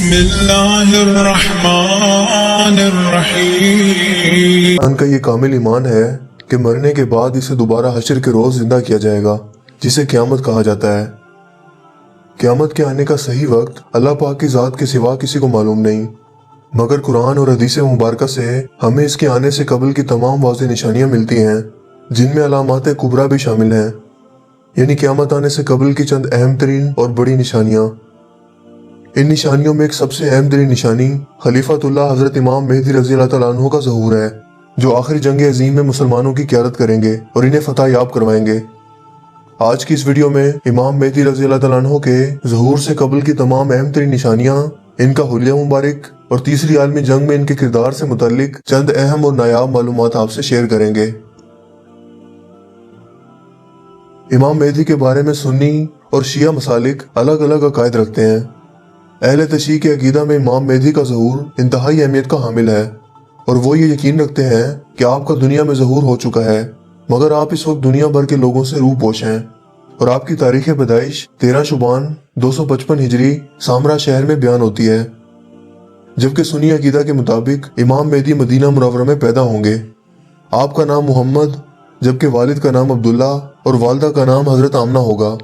بسم اللہ الرحمن الرحیم۔ ان کا یہ کامل ایمان ہے کہ مرنے کے بعد اسے دوبارہ حشر کے روز زندہ کیا جائے گا، جسے قیامت کہا جاتا ہے۔ قیامت کے آنے کا صحیح وقت اللہ پاک کی ذات کے سوا کسی کو معلوم نہیں، مگر قرآن اور حدیث مبارکہ سے ہمیں اس کے آنے سے قبل کی تمام واضح نشانیاں ملتی ہیں، جن میں علامات کبریٰ بھی شامل ہیں، یعنی قیامت آنے سے قبل کی چند اہم ترین اور بڑی نشانیاں۔ ان نشانیوں میں ایک سب سے اہم ترین نشانی خلیفۃ اللہ حضرت امام مہدی رضی اللہ تعالیٰ عنہ کا ظہور ہے، جو آخری جنگ عظیم میں مسلمانوں کی قیادت کریں گے اور انہیں فتح یاب کروائیں گے۔ آج کی اس ویڈیو میں امام مہدی رضی اللہ تعالیٰ عنہ کے ظہور سے قبل کی تمام اہم ترین نشانیاں، ان کا حلیہ مبارک اور تیسری عالمی جنگ میں ان کے کردار سے متعلق چند اہم اور نایاب معلومات آپ سے شیئر کریں گے۔ امام مہدی کے بارے میں سنی اور شیعہ مسالک الگ الگ عقائد رکھتے ہیں۔ اہل تشیع کے عقیدہ میں امام مہدی کا ظہور انتہائی اہمیت کا حامل ہے، اور وہ یہ یقین رکھتے ہیں کہ آپ کا دنیا میں ظہور ہو چکا ہے، مگر آپ اس وقت دنیا بھر کے لوگوں سے روح پوش ہیں، اور آپ کی تاریخ پیدائش 13 شعبان 255 ہجری سامرا شہر میں بیان ہوتی ہے، جبکہ سنی عقیدہ کے مطابق امام مہدی مدینہ منورہ میں پیدا ہوں گے۔ آپ کا نام محمد، جبکہ والد کا نام عبداللہ اور والدہ کا نام حضرت آمنہ ہوگا۔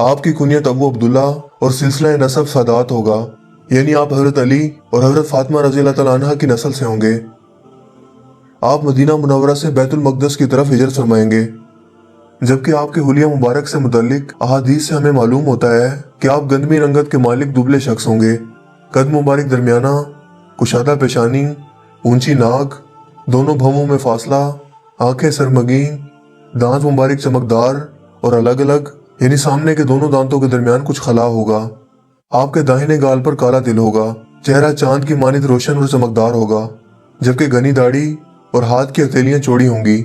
آپ کی کنیت ابو عبداللہ اور سلسلہ نسب سادات ہوگا، یعنی آپ حضرت علی اور حضرت فاطمہ رضی اللہ تعالیٰ عنہ کی نسل سے ہوں گے۔ آپ مدینہ منورہ سے بیت المقدس کی طرف ہجرت فرمائیں گے، جبکہ آپ کے حلیہ مبارک سے متعلق احادیث سے ہمیں معلوم ہوتا ہے کہ آپ گندمی رنگت کے مالک دبلے شخص ہوں گے، قد مبارک درمیانہ، کشادہ پیشانی، اونچی ناک، دونوں بھووں میں فاصلہ، آنکھیں سرمگین، دانت مبارک چمکدار اور الگ الگ، یعنی سامنے کے دونوں دانتوں کے درمیان کچھ خلا ہوگا۔ آپ کے داہنے گال پر کالا تل ہوگا، چہرہ چاند کی مانند روشن اور چمکدار ہوگا، جبکہ گھنی داڑھی اور ہاتھ کی ہتھیلیاں چوڑی ہوں گی۔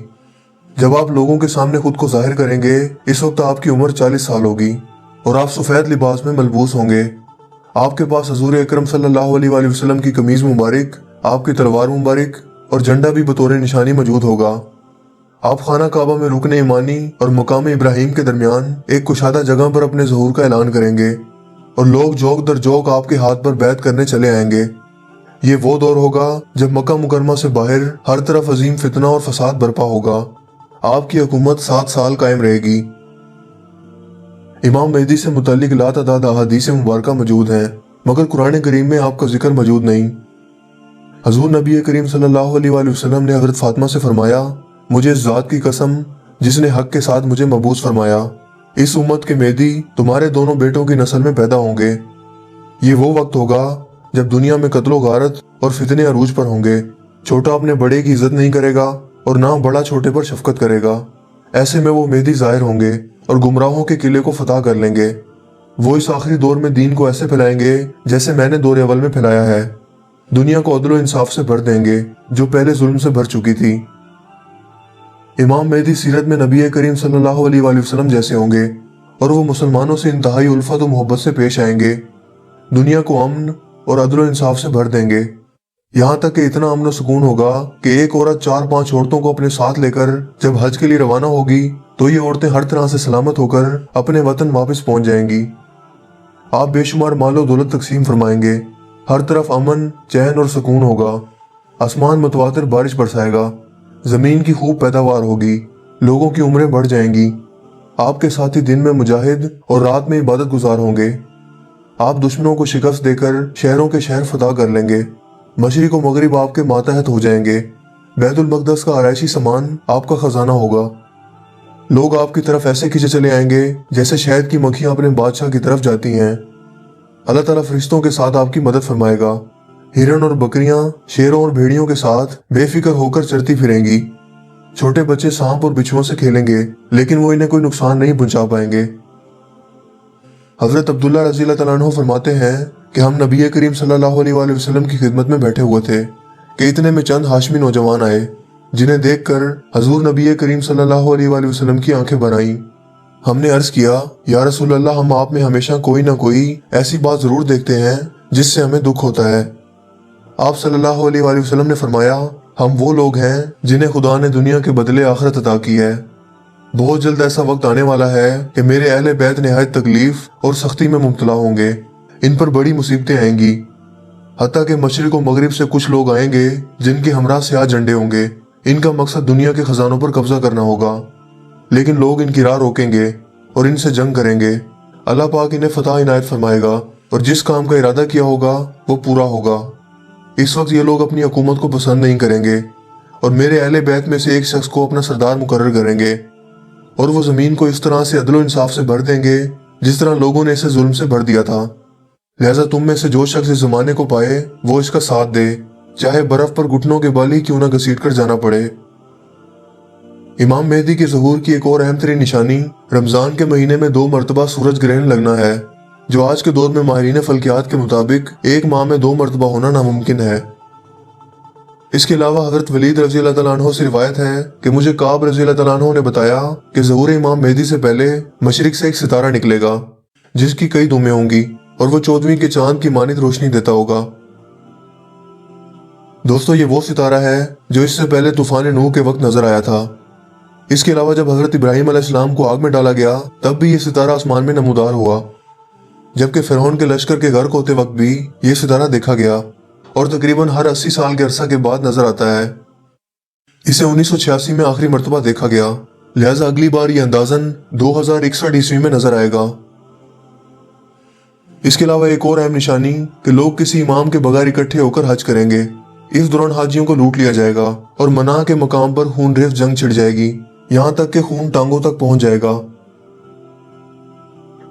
جب آپ لوگوں کے سامنے خود کو ظاہر کریں گے، اس وقت آپ کی عمر 40 سال ہوگی، اور آپ سفید لباس میں ملبوس ہوں گے۔ آپ کے پاس حضور اکرم صلی اللہ علیہ وآلہ وسلم کی قمیض مبارک، آپ کی تلوار مبارک اور جھنڈا بھی بطور نشانی موجود ہوگا۔ آپ خانہ کعبہ میں رکن ایمانی اور مقام ابراہیم کے درمیان ایک کشادہ جگہ پر اپنے ظہور کا اعلان کریں گے، اور لوگ جوک در جوک آپ کے ہاتھ پر بیعت کرنے چلے آئیں گے۔ یہ وہ دور ہوگا جب مکہ مکرمہ سے باہر ہر طرف عظیم فتنہ اور فساد برپا ہوگا۔ آپ کی حکومت 7 سال قائم رہے گی۔ امام مہدی سے متعلق لاتعداد احادیث مبارکہ موجود ہیں، مگر قرآن کریم میں آپ کا ذکر موجود نہیں۔ حضور نبی کریم صلی اللہ علیہ وآلہ وسلم نے حضرت فاطمہ سے فرمایا، مجھے اس ذات کی قسم جس نے حق کے ساتھ مجھے مبعوث فرمایا، اس امت کے مہدی تمہارے دونوں بیٹوں کی نسل میں پیدا ہوں گے۔ یہ وہ وقت ہوگا جب دنیا میں قتل و غارت اور فتنے عروج پر ہوں گے، چھوٹا اپنے بڑے کی عزت نہیں کرے گا اور نہ بڑا چھوٹے پر شفقت کرے گا۔ ایسے میں وہ مہدی ظاہر ہوں گے اور گمراہوں کے قلعے کو فتح کر لیں گے۔ وہ اس آخری دور میں دین کو ایسے پھیلائیں گے جیسے میں نے دور اول میں پھیلایا ہے۔ دنیا کو عدل و انصاف سے بھر دیں گے جو پہلے ظلم سے بھر چکی تھی۔ امام مہدی سیرت میں نبی کریم صلی اللہ علیہ وآلہ وسلم جیسے ہوں گے، اور وہ مسلمانوں سے انتہائی الفت و محبت سے پیش آئیں گے، دنیا کو امن اور عدل و انصاف سے بھر دیں گے، یہاں تک کہ اتنا امن و سکون ہوگا کہ ایک عورت 4-5 عورتوں کو اپنے ساتھ لے کر جب حج کے لیے روانہ ہوگی تو یہ عورتیں ہر طرح سے سلامت ہو کر اپنے وطن واپس پہنچ جائیں گی۔ آپ بے شمار مال و دولت تقسیم فرمائیں گے، ہر طرف امن، چین اور سکون ہوگا، آسمان متواتر بارش برسائے گا، زمین کی خوب پیداوار ہوگی، لوگوں کی عمریں بڑھ جائیں گی۔ آپ کے ساتھی دن میں مجاہد اور رات میں عبادت گزار ہوں گے۔ آپ دشمنوں کو شکست دے کر شہروں کے شہر فتح کر لیں گے، مشرق و مغرب آپ کے ماتحت ہو جائیں گے، بیت المقدس کا آرائشی سامان آپ کا خزانہ ہوگا۔ لوگ آپ کی طرف ایسے کھینچے چلے آئیں گے جیسے شہد کی مکھیاں اپنے بادشاہ کی طرف جاتی ہیں۔ اللہ تعالیٰ فرشتوں کے ساتھ آپ کی مدد فرمائے گا، ہرن اور بکریاں شیروں اور بھیڑیوں کے ساتھ بے فکر ہو کر چرتی پھریں گی، چھوٹے بچے سانپ اور بچھوؤں سے کھیلیں گے لیکن وہ انہیں کوئی نقصان نہیں پہنچا پائیں گے۔ حضرت عبداللہ رضی اللہ تعالیٰ عنہ فرماتے ہیں کہ ہم نبی کریم صلی اللہ علیہ وآلہ وسلم کی خدمت میں بیٹھے ہوئے تھے کہ اتنے میں چند ہاشمی نوجوان آئے، جنہیں دیکھ کر حضور نبی کریم صلی اللہ علیہ وآلہ وسلم کی آنکھیں بھر آئیں۔ ہم نے عرض کیا، یا رسول اللہ، ہم آپ میں ہمیشہ کوئی نہ کوئی ایسی بات ضرور دیکھتے ہیں جس سے ہمیں دکھ ہوتا ہے۔ آپ صلی اللہ علیہ وآلہ وسلم نے فرمایا، ہم وہ لوگ ہیں جنہیں خدا نے دنیا کے بدلے آخرت عطا کی ہے۔ بہت جلد ایسا وقت آنے والا ہے کہ میرے اہل بیت نہایت تکلیف اور سختی میں مبتلا ہوں گے، ان پر بڑی مصیبتیں آئیں گی، हत्ता कि मशरिक व मगरिब से कुछ लोग आएंगे जिनके हमरा स्याह झंडे होंगे। इनका मकसद दुनिया के खजानों पर कब्जा करना होगा, लेकिन लोग इनकी राह रोकेंगे और इनसे जंग करेंगे। अल्लाह पाक इन्हें फतह इनायत फरमाएगा और जिस काम का इरादा किया होगा वो पूरा होगा। इस वक्त ये लोग अपनी हुकूमत को पसंद नहीं करेंगे और मेरे अहले बैत में से एक शख्स को अपना सरदार मुकर्रर करेंगे और वो जमीन को इस तरह से अदलो इंसाफ से भर देंगे जिस तरह लोगों ने इसे जुल्म से भर दिया था। लिहाजा तुम में से जो शख्स इस जमाने को पाए वो इसका साथ दे, चाहे बर्फ पर घुटनों के बल ही क्यों न घसीट कर जाना पड़े। इमाम मेहदी के ज़हूर की एक और अहम तरीन निशानी रमजान के महीने में 2 मरतबा सूरज ग्रहण लगना है, जो आज के दौर में माहिरीन फल्कियात के मुताबिक एक माह में 2 मरतबा होना नामुमकिन है। इसके अलावा हजरत वलीद रज़ी अल्लाह तआला अन्हु से रिवायत है कि मुझे काब रज़ी अल्लाह तआला अन्हु ने बताया कि ज़हूर इमाम मेहदी से पहले मशरिक से एक सितारा निकलेगा जिसकी कई दुमें होंगी और वो 14वीं के चांद की मानित रोशनी देता होगा। दोस्तों, ये वो सितारा है जो इससे पहले तूफान नूह के वक्त नजर आया था। इसके अलावा जब हजरत इब्राहिम अलैहिस्सलाम को आग में डाला गया तब भी ये सितारा आसमान में नमूदार हुआ, जबकि फिरौन के लश्कर के गर्क होते वक्त भी ये सितारा देखा गया और तकरीबन हर 80 साल के अरसा के बाद नजर आता है। इसे 1986 में आखिरी मरतबा देखा गया, लिहाजा अगली बार ये अंदाजन 2061 ईस्वी में नजर आएगा। इसके अलावा एक और अहम निशानी कि लोग किसी इमाम के बगैर इकट्ठे होकर हज करेंगे। इस दौरान हाजियों को लूट लिया जाएगा और मना के मकाम पर खूनरेज जंग छिड़ जाएगी, यहाँ तक कि खून टांगों तक पहुंच जाएगा।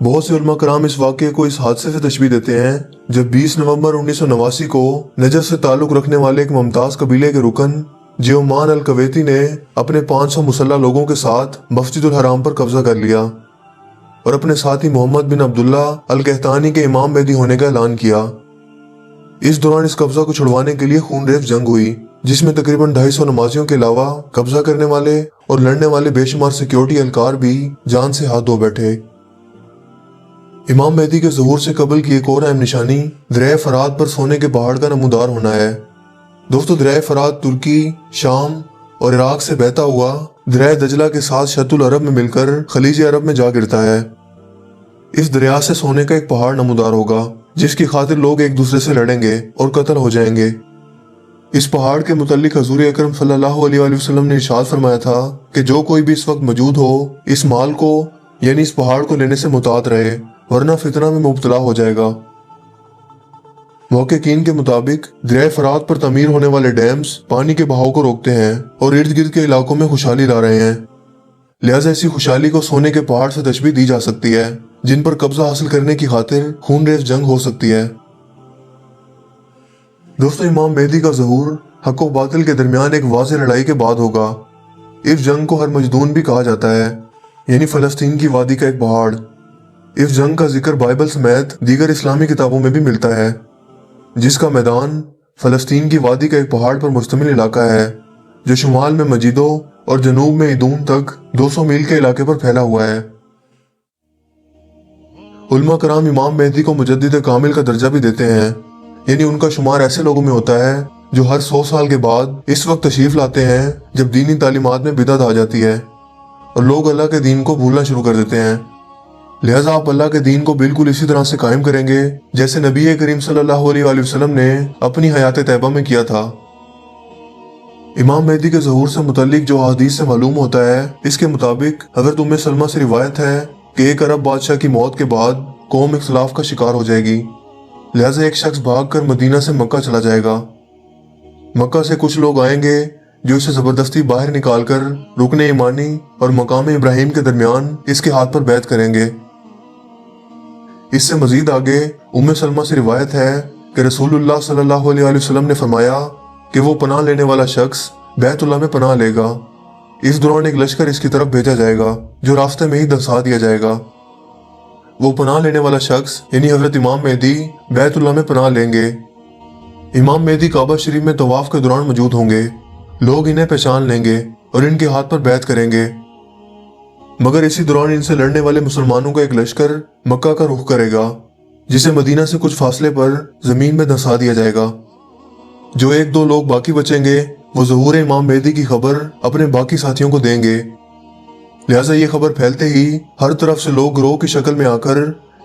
बहुत से उलमा कराम इस वाक़े को इस हादसे से तशबीह देते हैं जब 20 नवंबर 1989 को नजर से ताल्लुक रखने वाले एक मुमताज कबीले के रुकन जियोमान अल कवैती ने अपने 500 मुसल्ला लोगों के साथ मस्जिदुल हराम पर कब्जा कर लिया और अपने साथी मोहम्मद बिन अब्दुल्ला अल कहतानी के इमाम मेहदी होने का ऐलान किया। इस दौरान इस कब्जा को छुड़वाने के लिए खूनरेज जंग हुई, जिसमें तकरीबन 250 नमाजियों के अलावा कब्जा करने वाले और लड़ने वाले बेशुमार सिक्योरिटी एहलकार भी जान से हाथ धो बैठे। इमाम मेहदी के ज़हूर से कबल की एक और अहम निशानी दरिया फरात पर सोने के पहाड़ का नमूदार होना है। दोस्तों, दरिया फरात तुर्की, शाम और इराक से बहता हुआ दरिया दजला के साथ शतुल अरब में मिलकर खलीज अरब में जा गिरता है। इस दरिया से सोने का एक पहाड़ नमूदार होगा जिसकी खातिर लोग एक दूसरे से लड़ेंगे और कत्ल हो जाएंगे। इस पहाड़ के मुतल्लिक हजूर अकरम सल्लल्लाहु अलैहि वसल्लम ने इरशाद फरमाया था कि जो कोई भी इस वक्त मौजूद हो इस माल को यानी इस पहाड़ को लेने से मुतात रहे, वरना फितना में मुब्तला हो जाएगा। मुहक्किकीन के मुताबिक दरिया फरात पर तमीर होने वाले डैम्स पानी के बहाव को रोकते हैं और इर्द गिर्द के इलाकों में खुशहाली ला रहे हैं। लिहाजा इसी खुशहाली को सोने के पहाड़ से तशबीह दी जा सकती है जिन पर कब्जा हासिल करने की खातिर खूनरेज जंग हो सकती है। दोस्तों, इमाम मेहदी का ज़हूर हक व बातिल के दरमियान एक वाज़ेह लड़ाई के बाद होगा। इस जंग को हर मजदून भी कहा जाता है, यानी फलस्तीन की वादी का एक पहाड़। इस जंग का जिक्र बाइबल समेत दीगर इस्लामी किताबों में भी मिलता है, जिसका मैदान फलस्तीन की वादी का एक पहाड़ पर मुश्तमिल इलाका है जो शुमाल में मजीदों और जनूब में ईदून तक 200 मील के इलाके पर फैला हुआ है। उलमा कराम इमाम मेहदी को मुजद्दिद कामिल का दर्जा भी देते हैं, यानी उनका शुमार ऐसे लोगों में होता है जो हर 100 साल के बाद इस वक्त तशरीफ लाते हैं जब दीनी तालीमात में बिदअत आ जाती है और लोग अल्लाह के दीन को भूलना शुरू कर देते हैं। लिहाजा आप अल्लाह के दीन को बिल्कुल इसी तरह से कायम करेंगे जैसे नबी करीम सल्लल्लाहु अलैहि वसल्लम ने अपनी हयात तैयबा में किया था। इमाम मेहदी के ज़हूर से मुतल्लिक जो हदीस से मालूम होता है, इसके मुताबिक हज़रत उम्मे सलमा से रिवायत है कि एक अरब बादशाह की मौत के बाद कौम इख्तिलाफ का शिकार हो जाएगी। लिहाजा एक शख्स भागकर मदीना से मक्का चला जाएगा। मक्का से कुछ लोग आएंगे जो इसे जबरदस्ती बाहर निकालकर रुकने ईमानी और मकाम इब्राहिम के दरमियान इसके हाथ पर बैत करेंगे। इससे मजीद आगे उम्मे सलमा से रिवायत है कि रसूलुल्लाह सल्लल्लाहु अलैहि वसल्लम ने फरमाया कि वो पनाह लेने वाला शख्स बैतुल्लाह में पनाह लेगा। इस दौरान एक लश्कर इसकी तरफ भेजा जाएगा जो रास्ते में ही दफसा दिया जाएगा। वो पनाह लेने वाला शख्स यानी हजरत इमाम मेहदी बैतुल्लाह में पनाह लेंगे। इमाम मेहदी काबा शरीफ में तवाफ के दौरान मौजूद होंगे। लोग इन्हें पहचान लेंगे और इनके हाथ पर बैत करेंगे, मगर इसी दौरान इनसे लड़ने वाले मुसलमानों का एक लश्कर मक्का का रुख करेगा जिसे मदीना से कुछ फासले पर जमीन में धंसा दिया जाएगा। जो 1-2 लोग बाकी बचेंगे वो ज़हूर इमाम मेहदी की खबर अपने बाकी साथियों को देंगे। लिहाजा ये खबर फैलते ही हर तरफ से लोग ग्रोह की शक्ल में आकर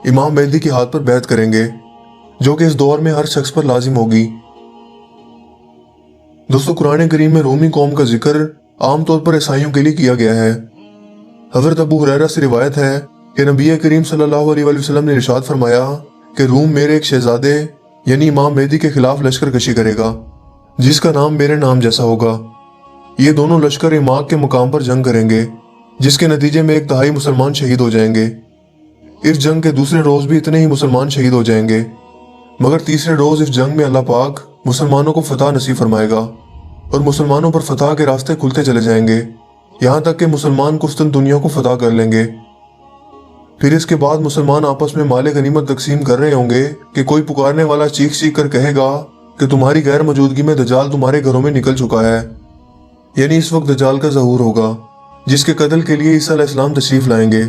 इमाम मेहदी के हाथ पर बैत करेंगे, जो कि इस दौर में हर शख्स पर लाजिम होगी। दोस्तों, कुरान करीम में रोमी कौम का जिक्र आमतौर पर ईसाइयों के लिए किया गया है। हज़रत अबू हुरैरा से रिवायत है कि नबी करीम सल्लल्लाहु अलैहि वसल्लम ने इरशाद फरमाया कि रूम मेरे एक शहजादे यानी इमाम मेहदी के खिलाफ लश्कर कशी करेगा, जिसका नाम मेरे नाम जैसा होगा। ये दोनों लश्कर इमाक के मुकाम पर जंग करेंगे, जिसके नतीजे में 1/3 मुसलमान शहीद हो जाएंगे। इस जंग के दूसरे रोज भी इतने ही मुसलमान शहीद हो जाएंगे, मगर तीसरे रोज इस जंग में अल्लाह पाक मुसलमानों को फतह नसीब फरमाएगा और मुसलमानों पर फतह के रास्ते खुलते चले जाएंगे, यहाँ तक कि मुसलमान कुस्तुनतुनिया को फतह कर लेंगे। फिर इसके बाद मुसलमान आपस में माले गनीमत तकसीम कर रहे होंगे कि कोई पुकारने वाला चीख चीख कर कहेगा कि तुम्हारी गैर मौजूदगी में दज्जाल तुम्हारे घरों में निकल चुका है। यानी इस वक्त दज्जाल का ज़हूर होगा, जिसके कत्ल के लिए ईसा अलैहिस्सलाम तशरीफ लाएंगे।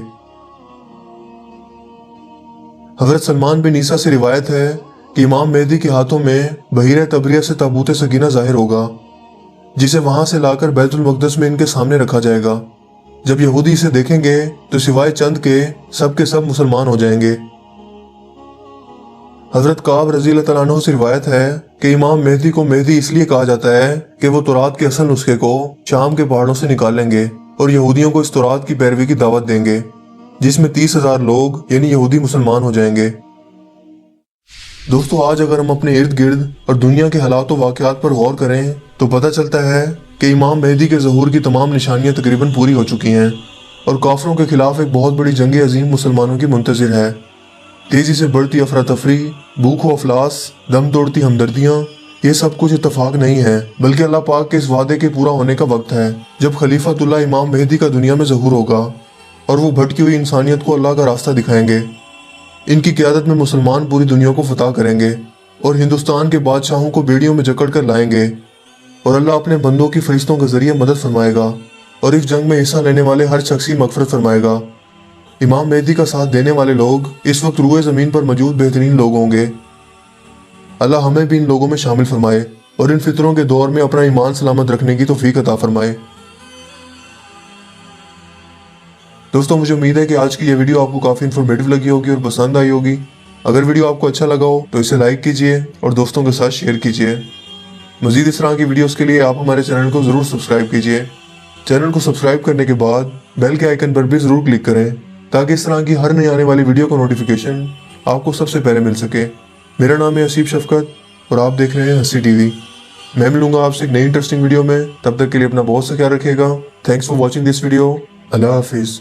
हज़रत सलमान बिन ईसा से रिवायत है कि इमाम मेहदी के हाथों में बहीर तबरिया से ताबूत सकीना जाहिर होगा, जिसे वहां से लाकर बैतुल मक़दस में इनके सामने रखा जाएगा। जब यहूदी इसे देखेंगे तो सिवाय चंद के सब मुसलमान हो जाएंगे। हजरत काब रज़ी अल्लाह तआला अन्हु से रिवायत है कि इमाम मेहदी को मेहदी इसलिए कहा जाता है कि वो तौरात के असल नुस्खे को शाम के पहाड़ों से निकालेंगे और यहूदियों को इस तौरात की पैरवी की दावत देंगे, जिसमें 30,000 लोग यानी यहूदी मुसलमान हो जाएंगे। दोस्तों, आज अगर हम अपने इर्द गिर्द और दुनिया के हालात व वाक़यात पर गौर करें तो पता चलता है कि इमाम मेहदी के ज़हूर की तमाम निशानियां तकरीबन पूरी हो चुकी हैं और काफिरों के खिलाफ एक बहुत बड़ी जंग अजीम मुसलमानों की मुंतज़िर है। तेजी से बढ़ती अफरा तफरी, भूख व अफलास, दम तोड़ती हमदर्दियाँ, ये सब कुछ इत्तफाक नहीं है, बल्कि अल्लाह पाक के इस वादे के पूरा होने का वक्त है जब खलीफतुल्लाह इमाम मेहदी का दुनिया में ज़हूर होगा और वो भटकी हुई इंसानियत को अल्लाह का रास्ता दिखाएंगे। इनकी क़यादत में मुसलमान पूरी दुनिया को फतह करेंगे और हिंदुस्तान के बादशाहों को बेड़ियों में जकड़ कर लाएंगे और अल्लाह अपने बंदों की फरिश्तों के जरिए मदद फरमाएगा और इस जंग में हिस्सा लेने वाले हर शख्स की मगफरत फरमाएगा। इमाम मेहदी का साथ देने वाले लोग इस वक्त रूए ज़मीन पर मौजूद बेहतरीन लोग होंगे। अल्लाह हमें भी इन लोगों में शामिल फरमाए और इन फितरों के दौर में अपना ईमान सलामत रखने की तौफीक अता फरमाए। दोस्तों, मुझे उम्मीद है कि आज की ये वीडियो आपको काफ़ी इन्फॉर्मेटिव लगी होगी और पसंद आई होगी। अगर वीडियो आपको अच्छा लगा हो तो इसे लाइक कीजिए और दोस्तों के साथ शेयर कीजिए। मज़ीद इस तरह की वीडियोस के लिए आप हमारे चैनल को ज़रूर सब्सक्राइब कीजिए। चैनल को सब्सक्राइब करने के बाद बेल के आइकन पर भी ज़रूर क्लिक करें ताकि इस तरह की हर नई आने वाली वीडियो का नोटिफिकेशन आपको सबसे पहले मिल सके। मेरा नाम है हसीब शफकत और आप देख रहे हैं हसी टीवी। मैं मिलूंगा आपसे एक नई इंटरेस्टिंग वीडियो में। तब तक के लिए अपना बहुत सा ख्याल रखिएगा। Thanks for watching this video. अल्लाह हाफिज़।